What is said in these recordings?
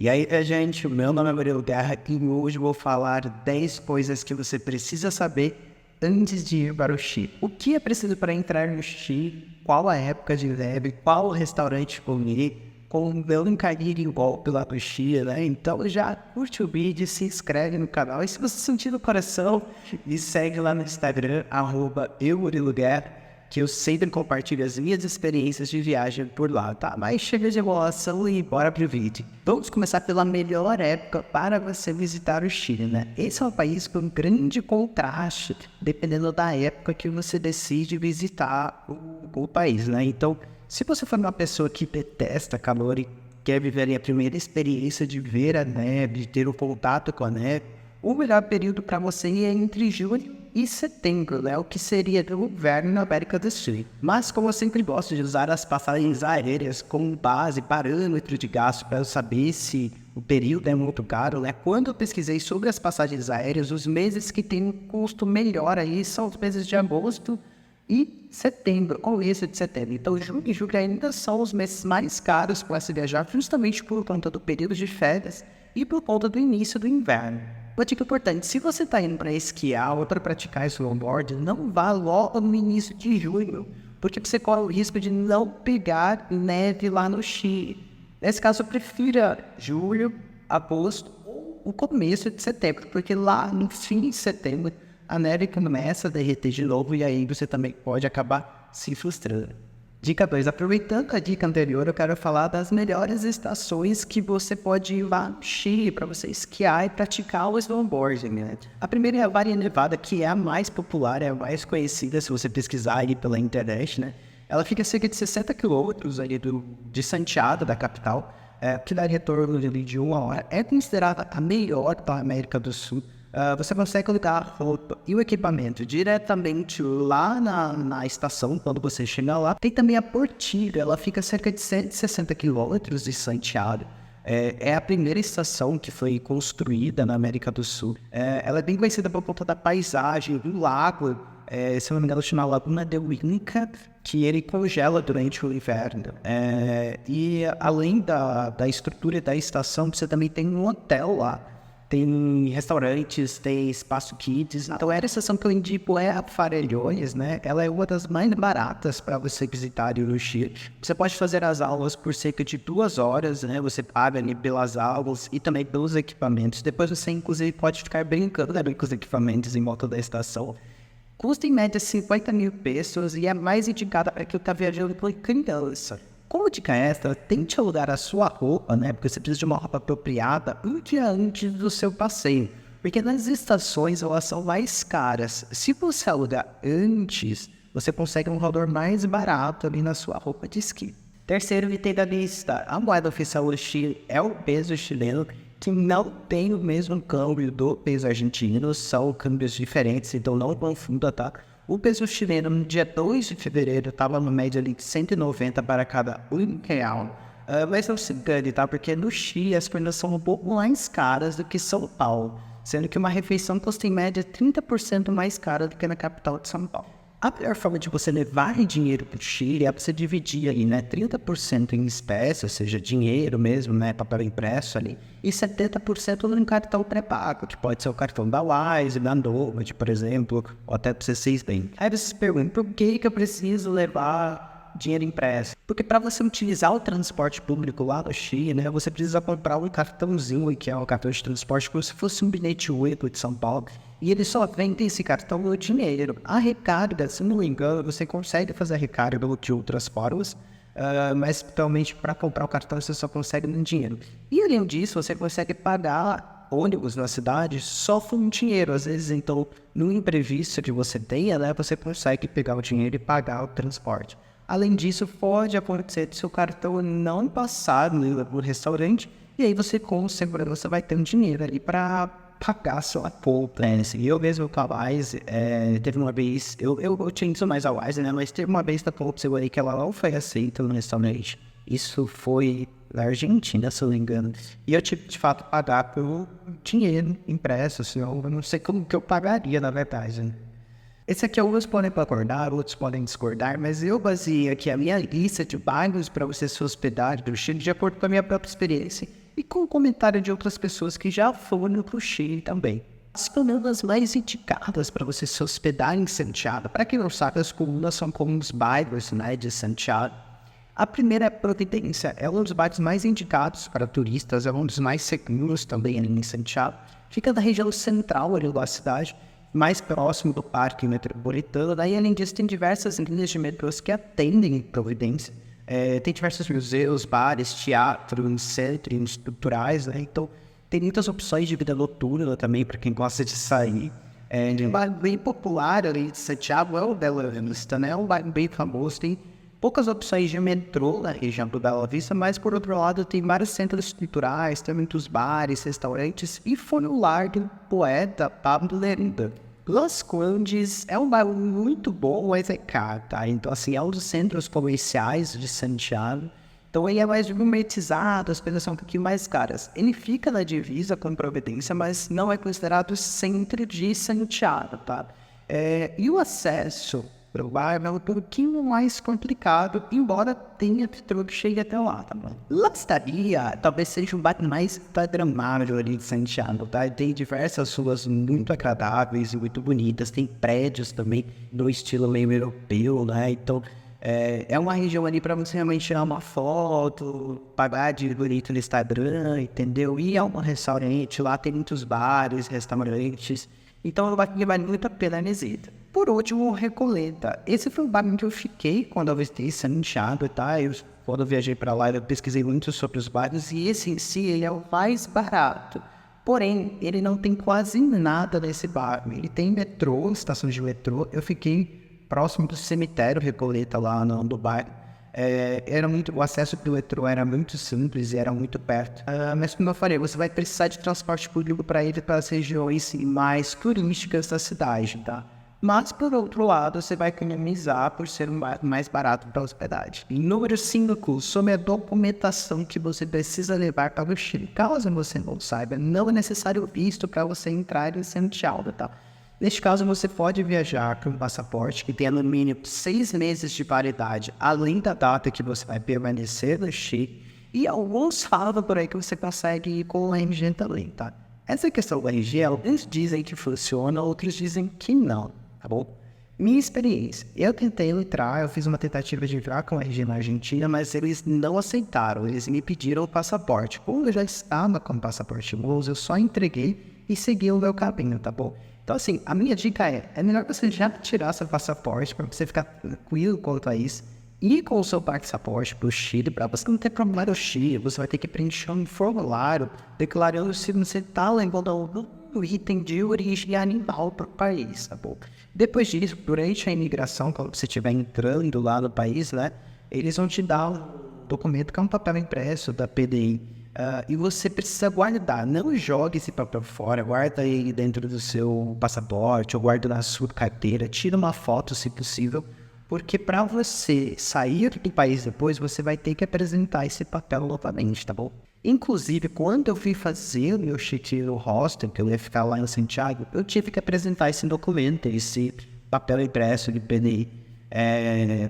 E aí, gente, o meu nome é Murilo Guerra e hoje eu vou falar 10 coisas que você precisa saber antes de ir para o Chile. O que é preciso para entrar no Chile? Qual a época de neve? Qual restaurante escolher? Como eu nunca ir em golpe lá no Chile, né? Então já curte o vídeo, se inscreve no canal. E se você sentir no coração, me segue lá no Instagram, @eumuriloguerra, que eu sempre compartilho as minhas experiências de viagem por lá, tá? Mas chega de enrolação e bora pro vídeo. Vamos começar pela melhor época para você visitar o Chile, né? Esse é um país com grande contraste, dependendo da época que você decide visitar o país, né? Então, se você for uma pessoa que detesta calor e quer viver a primeira experiência de ver a neve, de ter o contato com a neve, o melhor período para você é entre junho e setembro, né? O que seria do inverno na América do Sul. Mas como eu sempre gosto de usar as passagens aéreas como base, parâmetro de gasto para eu saber se o período é muito caro, né? Quando eu pesquisei sobre as passagens aéreas, os meses que tem um custo melhor aí são os meses de agosto e setembro, começo de setembro. Então, junho e julho ainda são os meses mais caros para se viajar, justamente por conta do período de férias e por conta do início do inverno. Uma dica importante, se você está indo para esquiar ou para praticar snowboard, não vá logo no início de junho, porque você corre o risco de não pegar neve lá no Chile. Nesse caso, eu prefiro julho, agosto ou o começo de setembro, porque lá no fim de setembro a neve começa a derreter de novo e aí você também pode acabar se frustrando. Dica 2. Aproveitando a dica anterior, eu quero falar das melhores estações que você pode ir lá no Chile para você esquiar e praticar o snowboarding, né? A primeira é a Valle Nevada, que é a mais popular, é a mais conhecida se você pesquisar aí pela internet, né? Ela fica a cerca de 60 quilômetros ali de Santiago, da capital, que dá retorno ali de 1 hora. É considerada a melhor da América do Sul. Você consegue alugar a roupa e o equipamento diretamente lá na estação, quando você chega lá. Tem também a Portillo, ela fica a cerca de 160 quilômetros de Santiago. É a primeira estação que foi construída na América do Sul. Ela é bem conhecida por conta da paisagem, do lago, se não me engano chama Laguna de Winca, que ele congela durante o inverno. E além da estrutura da estação, você também tem um hotel lá. Tem restaurantes, tem espaço kids. Então, a estação que eu indico é a Farellones, né? Ela é uma das mais baratas para você visitar no Chile. Você pode fazer as aulas por cerca de 2 horas, né? Você paga ali pelas aulas e também pelos equipamentos. Depois você, inclusive, pode ficar brincando, né, com os equipamentos em volta da estação. Custa em média 50 mil pesos e é mais indicada para quem está viajando por criança. Como dica extra, tente alugar a sua roupa, né? Porque você precisa de uma roupa apropriada um dia antes do seu passeio. Porque nas estações elas são mais caras. Se você alugar antes, você consegue um valor mais barato ali na sua roupa de esqui. Terceiro item da lista, a moeda oficial do Chile é o peso chileno, que não tem o mesmo câmbio do peso argentino, são câmbios diferentes, então não confunda, tá? O peso chileno, no dia 2 de fevereiro, estava no média ali de 190 para cada R$ 1. Mas não se engane, tá? Porque no Chile as coisas são um pouco mais caras do que São Paulo, sendo que uma refeição custa em média 30% mais cara do que na capital de São Paulo. A melhor forma de você levar dinheiro para o Chile é você dividir ali, né? 30% em espécie, ou seja, dinheiro mesmo, né? Papel impresso ali, e 70% no cartão pré-pago, que pode ser o cartão da Wise, da Nomad, por exemplo, ou até do C6 Bank. Aí você se pergunta, por que eu preciso levar dinheiro impresso? Porque para você utilizar o transporte público lá no Chile, né? Você precisa comprar um cartãozinho, que é um cartão de transporte, como se fosse um bilhete único de São Paulo. E ele só vende esse cartão no dinheiro. A recarga, se não me engano, você consegue fazer a recarga de outras formas, mas totalmente para comprar o cartão você só consegue no dinheiro. E além disso, você consegue pagar ônibus na cidade só com dinheiro. Às vezes, então, no imprevisto que você tenha, né, você consegue pegar o dinheiro e pagar o transporte. Além disso, pode acontecer de seu cartão não passar no restaurante, e aí você, com segurança, vai ter um dinheiro ali para pagar sua conta, né? Eu mesmo com a Wise, teve uma vez, eu utilizo mais a Wise, né? Mas teve uma vez da Copa aí que ela não foi aceita no restaurante. Isso foi na Argentina, se eu não me engano. E eu tive, de fato, pagar pelo dinheiro impresso, senão eu não sei como que eu pagaria, na verdade, né? Esse aqui alguns podem concordar, outros podem discordar, mas eu baseei aqui a minha lista de bairros para você se hospedar do Chile de acordo com a minha própria experiência e com o comentário de outras pessoas que já foram para o Chile também. As comunas mais indicadas para você se hospedar em Santiago, para quem não sabe, as comunas são como os bairros, né, de Santiago. A primeira é Providência, é um dos bairros mais indicados para turistas, é um dos mais seguros também ali em Santiago. Fica na região central ali da cidade, mais próximo do Parque Metropolitano. Daí, além disso, tem diversas linhas de metrôs que atendem em Providência. Tem diversos museus, bares, teatros, centros culturais, né? Então, tem muitas opções de vida noturna também, para quem gosta de sair. Um bairro bem popular ali de Santiago é o Bela Vista, né? É um bairro bem famoso, tem poucas opções de metrô na região do Bela Vista, mas, por outro lado, tem vários centros culturais, tem muitos bares, restaurantes, e foi o lar do poeta Pablo Neruda. Las Condes é um bairro muito bom, mas é caro, tá? Então, assim, é um dos centros comerciais de Santiago. Então, ele é mais gourmetizado, as coisas são um pouquinho mais caras. Ele fica na divisa com Providência, mas não é considerado centro de Santiago, tá? E o acesso para o bairro é um pouquinho mais complicado, embora tenha metrô que chegue até lá, tá bom? La Estadia talvez seja um bairro mais instagramável ali de Santiago, tá? Tem diversas ruas muito agradáveis e muito bonitas, tem prédios também no estilo meio europeu, né? Então, é uma região ali para você realmente tirar uma foto, pagar de bonito no Instagram, entendeu? Ir a um restaurante, lá tem muitos bares, restaurantes. Então, vale muito a pena a visita. Por último, Recoleta. Esse foi o bairro que eu fiquei quando eu visitei Santiago, tá? Quando eu viajei para lá, eu pesquisei muito sobre os bairros e esse em si, ele é o mais barato. Porém, ele não tem quase nada nesse bairro. Ele tem metrô, estação de metrô. Eu fiquei próximo do cemitério Recoleta, lá no bairro. O acesso pelo metrô era muito simples e era muito perto. Mas como eu falei, você vai precisar de transporte público para ir para as regiões mais turísticas da cidade, tá? Mas, por outro lado, você vai economizar por ser mais barato para a hospedagem. E número 5, sobre a documentação que você precisa levar para o Chile. Caso você não saiba, não é necessário visto para você entrar em Santiago, tá? Neste caso, você pode viajar com um passaporte que tenha no mínimo 6 meses de validade, além da data que você vai permanecer no Chile. E alguns falam por aí que você consegue ir com o RG também, tá? Essa questão do RG, alguns dizem que funciona, outros dizem que não, tá bom? Minha experiência, eu tentei entrar, eu fiz uma tentativa de entrar com o RG na Argentina, mas eles não aceitaram, eles me pediram o passaporte. Como eu já estava com o passaporte em mãos, eu só entreguei e segui o meu caminho, tá bom? Então, assim, a minha dica é melhor você já tirar seu passaporte para você ficar tranquilo quanto a isso. Ir com o seu passaporte para o Chile, para você não ter problema no Chile, você vai ter que preencher um formulário declarando se você está levando o item de origem animal para o país, tá bom? Depois disso, durante a imigração, quando você estiver entrando lá no país, né, eles vão te dar um documento que é um papel impresso da PDI. E você precisa guardar, não jogue esse papel fora, guarda ele dentro do seu passaporte ou guarda na sua carteira, tira uma foto se possível, porque para você sair do país depois, você vai ter que apresentar esse papel novamente, tá bom? Inclusive, quando eu fui fazer o meu check-in no hostel, que eu ia ficar lá em Santiago, eu tive que apresentar esse documento, esse papel impresso de PDI,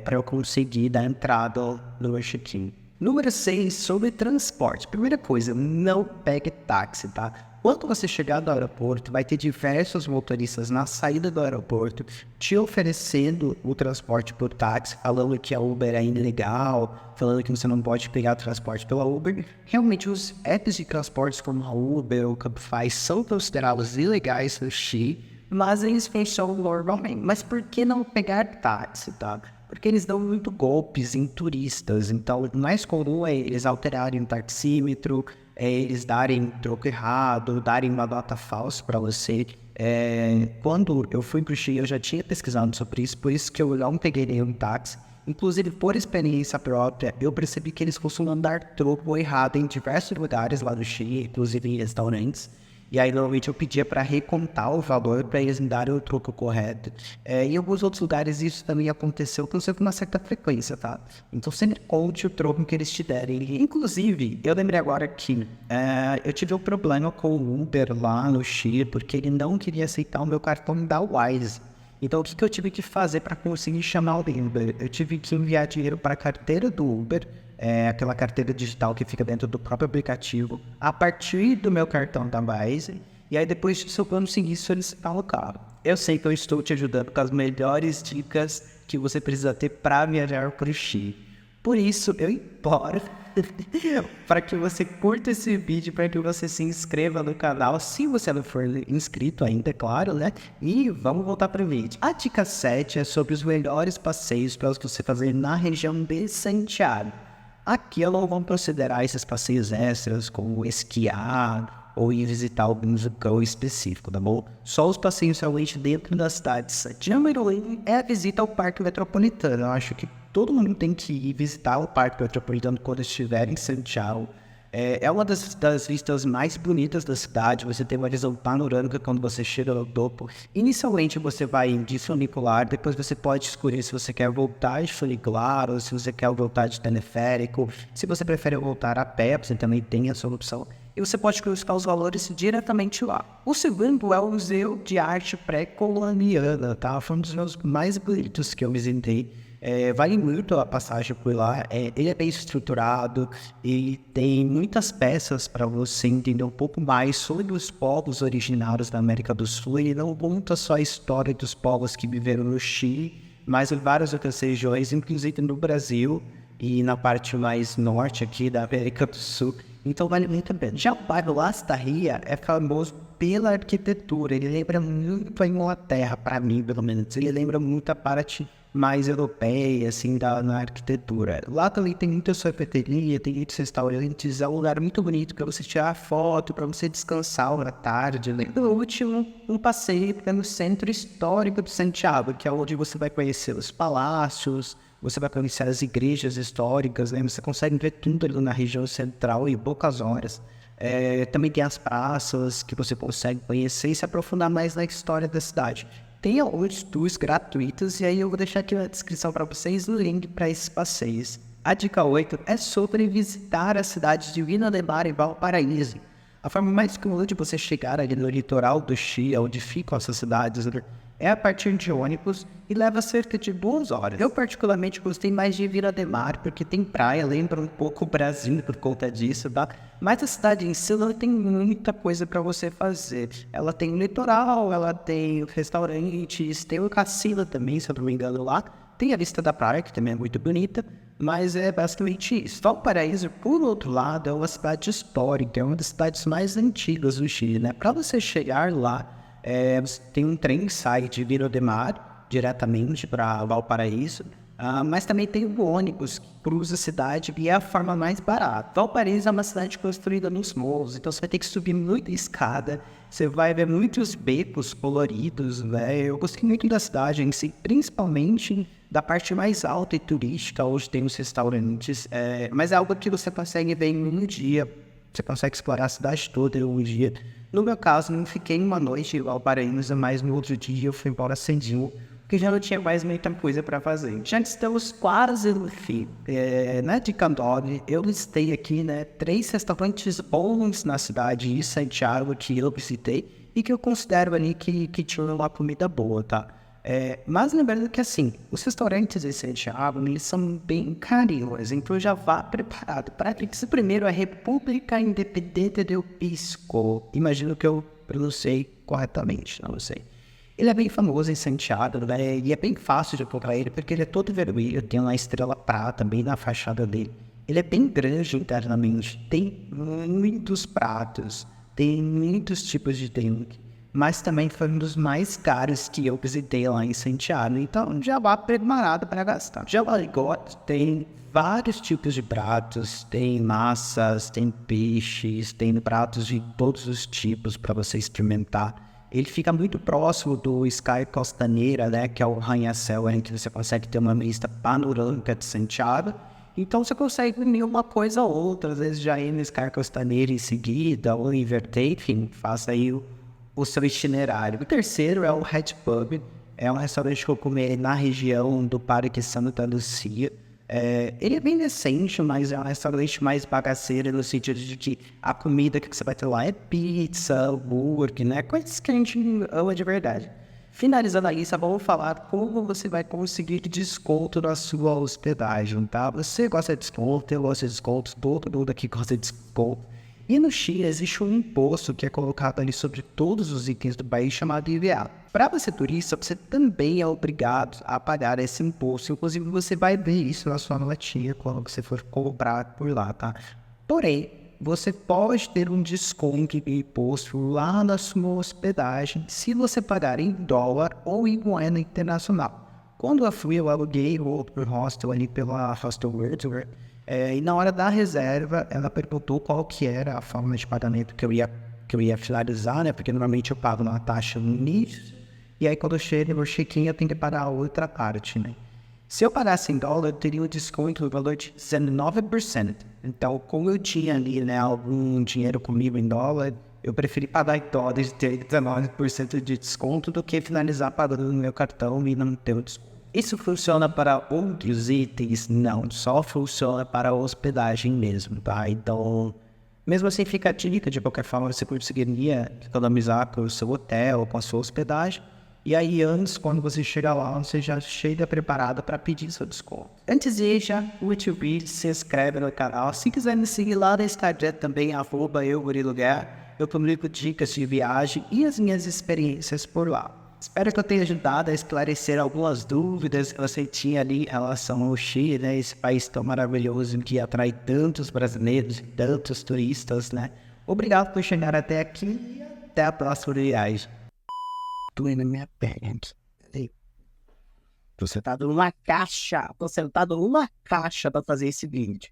para eu conseguir dar entrada no meu check-in. Número 6, sobre transporte. Primeira coisa, não pegue táxi, tá? Quando você chegar no aeroporto, vai ter diversos motoristas na saída do aeroporto te oferecendo o transporte por táxi, falando que a Uber é ilegal, falando que você não pode pegar transporte pela Uber. Realmente, os apps de transportes como a Uber ou Cabify são considerados ilegais no Chile, mas eles funcionam normalmente. Mas por que não pegar táxi, tá? Porque eles dão muito golpes em turistas, então o mais comum é eles alterarem o taxímetro, eles darem troco errado, darem uma nota falsa para você. Quando eu fui para o Chile, eu já tinha pesquisado sobre isso, por isso que eu não peguei nenhum táxi. Inclusive, por experiência própria, eu percebi que eles costumam dar troco errado em diversos lugares lá do Chile, inclusive em restaurantes. E aí, normalmente, eu pedia para recontar o valor para eles me darem o troco correto. Em alguns outros lugares, isso também aconteceu com uma certa frequência, tá? Então, sempre conte o troco que eles te derem. Inclusive, eu lembrei agora que eu tive um problema com o Uber lá no Chile, porque ele não queria aceitar o meu cartão da Wise. Então, o que eu tive que fazer para conseguir chamar o Uber? Eu tive que enviar dinheiro para a carteira do Uber, aquela carteira digital que fica dentro do próprio aplicativo, a partir do meu cartão da Wise, e aí depois disso eu conseguir solicitar o carro. Eu sei que eu estou te ajudando com as melhores dicas que você precisa ter para viajar para o Chile. Por isso, eu imploro para que você curta esse vídeo, para que você se inscreva no canal, se você não for inscrito ainda, é claro, né? E vamos voltar para o vídeo. A dica 7 é sobre os melhores passeios para você fazer na região de Santiago. Aqui eu não vou considerar esses passeios extras, como esquiar ou ir visitar algum vulcão específico, tá bom? Só os passeios realmente dentro da cidade de Santiago é a visita ao Parque Metropolitano. Eu acho que todo mundo tem que ir visitar o Parque Metropolitano quando estiver em Santiago. É uma das vistas mais bonitas da cidade. Você tem uma visão panorâmica quando você chega no topo. Inicialmente você vai de funicular, depois você pode escolher se você quer voltar de funicular ou se você quer voltar de teleférico. Se você prefere voltar a pé, você também tem essa opção. E você pode consultar os valores diretamente lá. O segundo é o Museu de Arte Pré-Colombiana, tá? Foi um dos meus mais bonitos que eu visitei. Vale muito a passagem por lá. Ele é bem estruturado e tem muitas peças para você entender um pouco mais sobre os povos originários da América do Sul. Ele não conta só a história dos povos que viveram no Chile, mas em várias outras regiões, inclusive no Brasil e na parte mais norte aqui da América do Sul. Então vale muito a pena. Já o bairro Las Tarrias é famoso pela arquitetura. Ele lembra muito a Inglaterra, para mim, pelo menos. Ele lembra muito a parte mais europeia, assim, na arquitetura. Lá também tem muita sorveteria, tem muitos restaurantes. É um lugar muito bonito para você tirar foto, para você descansar na tarde. Né? No último, um passeio pelo centro histórico de Santiago, que é onde você vai conhecer os palácios, você vai conhecer as igrejas históricas, né? Você consegue ver tudo ali na região central em poucas horas. Também tem as praças que você consegue conhecer e se aprofundar mais na história da cidade. Tem alguns tours gratuitos e aí eu vou deixar aqui na descrição para vocês o link para esses passeios. A dica 8 é sobre visitar a cidade de Vina de Mar e Valparaíso. A forma mais comum de você chegar ali no litoral do Chile, onde ficam essas cidades, é a partir de ônibus e leva cerca de 2 horas. Eu particularmente gostei mais de Vina de Mar, porque tem praia, lembra um pouco o Brasil por conta disso, tá? Mas a cidade em si não tem muita coisa para você fazer. Ela tem o litoral, ela tem restaurantes, tem o cassino também, se eu não me engano lá. Tem a vista da praia, que também é muito bonita, mas é basicamente isso. Valparaíso, por outro lado, é uma cidade histórica, é uma das cidades mais antigas do Chile, né? Para você chegar lá, você tem um trem que sai de Vina de Mar diretamente para Valparaíso, mas também tem o ônibus que cruza a cidade e é a forma mais barata. Valparaíso é uma cidade construída nos morros, então você vai ter que subir muita escada, você vai ver muitos becos coloridos, né? Eu gostei muito da cidade em si, principalmente da parte mais alta e turística, onde tem os restaurantes, mas é algo que você consegue ver em um dia. Você consegue explorar a cidade toda em um dia. No meu caso, não fiquei uma noite em Valparaíso, mas no outro dia eu fui embora cedinho, porque já não tinha mais muita coisa para fazer. Já estamos quase no fim. Na dica 9, eu listei aqui, né, 3 restaurantes bons na cidade de Santiago que eu visitei e que eu considero ali que tinham uma comida boa, tá? Mas lembrando que assim, os restaurantes de Santiago, eles são bem carinhos, então já vá preparado para isso. Primeiro é República Independente del Pisco, imagino que eu pronunciei corretamente, não sei. Ele é bem famoso em Santiago, né? E é bem fácil de encontrar ele, porque ele é todo vermelho, tem uma estrela prata bem na fachada dele. Ele é bem grande internamente, tem muitos pratos, tem muitos tipos de drink, mas também foi um dos mais caros que eu visitei lá em Santiago, então já vá preparado para gastar. Já o Aligot tem vários tipos de pratos, tem massas, tem peixes, tem pratos de todos os tipos para você experimentar. Ele fica muito próximo do Sky Costaneira, né, que é o arranha-céu em que você consegue ter uma vista panorâmica de Santiago. Então você consegue unir uma coisa ou outra, às vezes já ir no Sky Costaneira em seguida, ou inverter, enfim, faça aí o seu itinerário. O terceiro é o Red Pub, é um restaurante que eu comi na região do Parque Santa Lucia. Ele é bem decente, mas é um restaurante mais bagaceiro no sentido de que a comida que você vai ter lá é pizza, hambúrguer, né? Coisas que a gente ama de verdade. Finalizando a lista, vamos falar como você vai conseguir desconto na sua hospedagem, tá? Você gosta de desconto, eu gosto de desconto, todo mundo aqui gosta de desconto. E no Chile existe um imposto que é colocado ali sobre todos os itens do país chamado IVA. Para você turista, você também é obrigado a pagar esse imposto. Inclusive, você vai ver isso na sua notinha quando você for comprar por lá, tá? Porém, você pode ter um desconto de imposto lá na sua hospedagem se você pagar em dólar ou em moeda internacional. Quando eu fui, eu aluguei outro hostel ali pela Hostel World, e na hora da reserva, ela perguntou qual que era a forma de pagamento que eu ia finalizar, né? Porque normalmente eu pago uma taxa no início, e aí quando chega no check-in eu tenho que pagar a outra parte, né? Se eu pagasse em dólar, eu teria um desconto no valor de 19%. Então, como eu tinha ali, né, algum dinheiro comigo em dólar, eu preferi pagar em dólares e ter 19% de desconto do que finalizar pagando no meu cartão e não ter o desconto. Isso funciona para outros itens? Não, só funciona para hospedagem mesmo, tá? Então, mesmo assim fica a dica, de qualquer forma você conseguiria economizar com o seu hotel, com a sua hospedagem. E aí antes, quando você chega lá, você já chega preparado para pedir seu desconto. Antes de ir, já curte o vídeo, se inscreve no canal. Se quiser me seguir lá no Instagram também, @eugurilugar. Eu publico dicas de viagem e as minhas experiências por lá. Espero que eu tenha ajudado a esclarecer algumas dúvidas que você tinha ali em relação ao Chile, né? Esse país tão maravilhoso que atrai tantos brasileiros e tantos turistas, né? Obrigado por chegar até aqui e até a próxima viagem. Doendo minha perna aqui. Peraí. Tô sentado numa caixa. Tô sentado numa caixa pra fazer esse vídeo.